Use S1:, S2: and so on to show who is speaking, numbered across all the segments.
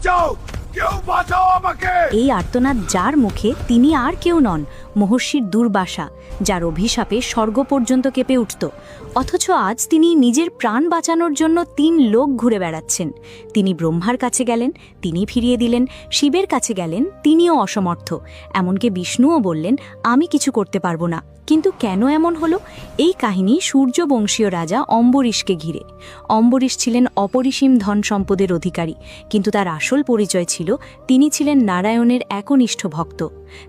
S1: বাঁচাও, কেউ বাঁচাও আমাকে।
S2: এই আর্তনাদ যার মুখে, তিনি আর কেউ নন, মহর্ষির দুর্বাসা, যার অভিশাপে স্বর্গ পর্যন্ত কেঁপে উঠত। অথচ আজ তিনি নিজের প্রাণ বাঁচানোর জন্য 3 লোক ঘুরে বেড়াচ্ছেন। তিনি ব্রহ্মার কাছে গেলেন, তিনি ফিরিয়ে দিলেন। শিবের কাছে গেলেন, তিনিও অসমর্থ। এমনকি বিষ্ণুও বললেন, আমি কিছু করতে পারবো না। কিন্তু কেন এমন হলো? এই কাহিনী সূর্যবংশীয় রাজা অম্বরীশকে ঘিরে। অম্বরীশ ছিলেন অপরিসীম ধন সম্পদের অধিকারী, কিন্তু তার আসল পরিচয় ছিল তিনি ছিলেন নারায়ণের একনিষ্ঠ ভক্ত।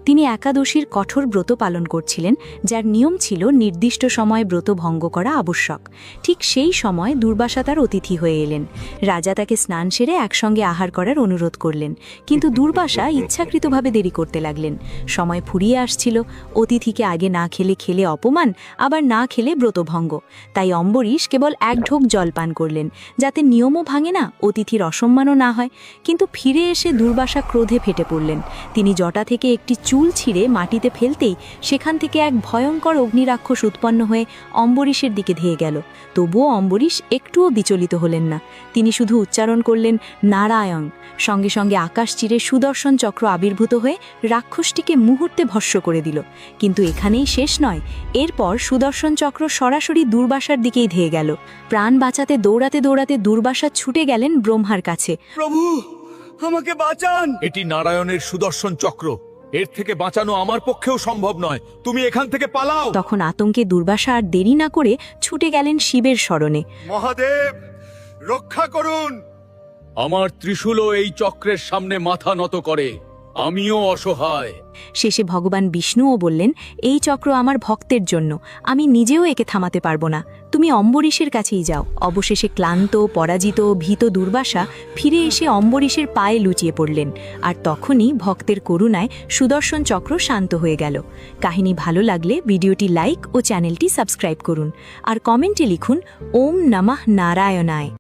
S2: তিনি একাদশীর কঠোর ব্রত পালন করছিলেন, যার নিয়ম ছিল নির্দিষ্ট সময়ে ব্রত ভঙ্গ করা আবশ্যক। ঠিক সেই সময় দুর্বাসা তার অতিথি হয়ে এলেন। রাজা তাকে স্নান সেরে একসঙ্গে আহার করার অনুরোধ করলেন, কিন্তু দুর্বাসা ইচ্ছাকৃতভাবে দেরি করতে লাগলেন। সময় ফুরিয়ে আসছিল। অতিথিকে আগে না খেলে খেলে অপমান, আবার না খেলে ব্রতভঙ্গ। তাই অম্বরীশ কেবল 1 ঢোক জল পান করলেন, যাতে নিয়মও ভাঙে না, অতিথির অসম্মানও না হয়। কিন্তু ফিরে এসে দুর্বাসা ক্রোধে ফেটে পড়লেন। তিনি জটা থেকে একটি চুল ছিঁড়ে মাটিতে ফেলতেই সেখান থেকে এক ভয়ঙ্কর অগ্নিরাক্ষস উৎপন্ন হয়ে অম্বরীশের দিকে ধেয়ে গেল। তবুও অম্বরীশ একটুও বিচলিত হলেন না। তিনি শুধু উচ্চারণ করলেন, নারায়ণ। সঙ্গে সঙ্গে আকাশ চিরে সুদর্শন চক্র আবির্ভূত হয়ে রাক্ষসটিকে মুহূর্তে ভস্ম করে দিল। কিন্তু এখানেই শেষ নয়। এরপর সুদর্শন চক্র সরাসরি দুর্বাসার দিকেই ধেয়ে গেল। প্রাণ বাঁচাতে দৌড়াতে দৌড়াতে দুর্বাসা ছুটে গেলেন ব্রহ্মার কাছে।
S1: প্রভু, আমাকে বাঁচান।
S3: এটি নারায়ণের সুদর্শন চক্র, এর থেকে বাঁচানো আমার পক্ষেও সম্ভব নয়। তুমি এখান থেকে পালাও।
S2: তখন আতঙ্কে দুর্বাসা আর দেরি না করে ছুটে গেলেন শিবের শরণে।
S1: মহাদেব, রক্ষা করুন।
S3: আমার ত্রিশূলও এই চক্রের সামনে মাথা নত করে। আমিও অসহায়।
S2: শেষে ভগবান বিষ্ণুও বললেন, এই চক্র আমার ভক্তের জন্য, আমি নিজেও একে থামাতে পারবো না। তুমি অম্বরীশের কাছেই যাও। অবশেষে ক্লান্ত, পরাজিত, ভীত দুর্বাসা ফিরে এসে অম্বরীশের পায়ে লুটিয়ে পড়লেন। আর তখনই ভক্তের করুণায় সুদর্শন চক্র শান্ত হয়ে গেল। কাহিনী ভালো লাগলে ভিডিওটি লাইক ও চ্যানেলটি সাবস্ক্রাইব করুন। আর কমেন্টে লিখুন, ওম নমঃ নারায়ণায়।